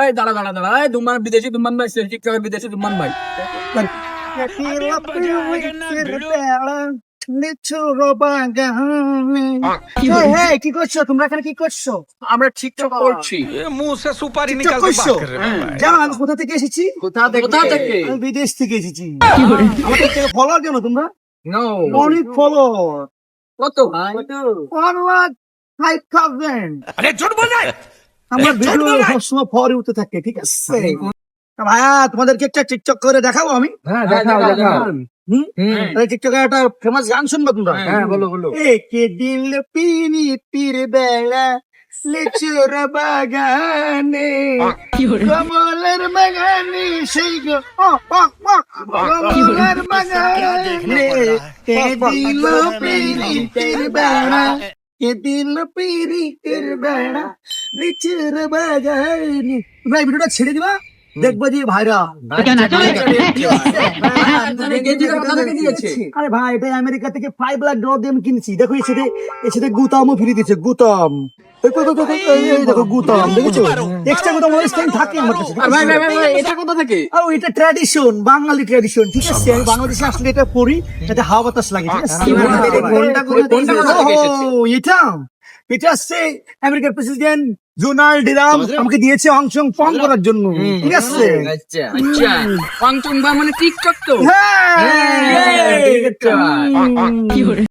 এই দাঁড়া দাঁড়া দাঁড়া, এই দুমান বিদেশি দুমান ভাই, টিকটকের বিদেশি দুমান ভাই। কি করছো তোমরা এখানে? কি করছো? আমরা টিকটক করছি। मुंह से सुपारी টিকটক निकाल के করছো? बात कर रहे हैं भाई। জানো আমি কোথা থেকে এসেছি? কোথা থেকে? আমি বিদেশ থেকে এসেছি। আমাদের থেকে ফলোয়ার কেন তোমরা? নো, অনেক ফলোয়ার। কত ভাই? ফলোয়ার 5000। अरे झूठ बोल रहा है। আমার ভিডিও সবসময় ফরে উঠতে থাকে, ঠিক আছে? ভাইয়া তোমাদেরকে একটা টিকটক করে দেখাবো আমি। হ্যাঁ দেখাও দেখাও। টিকটকে একটা ফেমাস গান শুনবো তোমরা? হ্যাঁ বলো বলো। একে দিল পিনি পীর বেলা লেচুর বাগানে কমলের বাগানে সেই গো কমলের বাগানে কে দিল পিরিতের বেড়া, কে দিল পিরিতের বেড়া লেচুর বাগানে। ভাই ভিডিওটা ছেড়ে দিবা, দেখবো যে ভাইরা। আরে ভাই এটা আমেরিকা থেকে $5 লাখ কিনেছি। দেখো এসে গুতামও ফিরে দিচ্ছে। গুতাম দেখো, গুতাম দেখেছো? এক্সট্রা গুতাম অলওয়েজ থাকে আমার কাছে। ভাই ভাই ভাই ভাই, এটা কোথা থেকে? আর এটা ট্র্যাডিশন, বাঙালি ট্র্যাডিশন, ঠিক আছে? আমি বাংলাদেশে আসলে এটা পড়ি, এতে হাওয়া বাতাস লাগে, ঠিক আছে? এটা হচ্ছে আমেরিকার প্রেসিডেন্ট ডোনাল্ড ট্রাম্প আমাকে দিয়েছে অংশং ফং করার জন্য, ঠিক আছে? আচ্ছা আচ্ছা, পাংচুং বা মানে টিকটক তো। হ্যাঁ ঠিক আছে।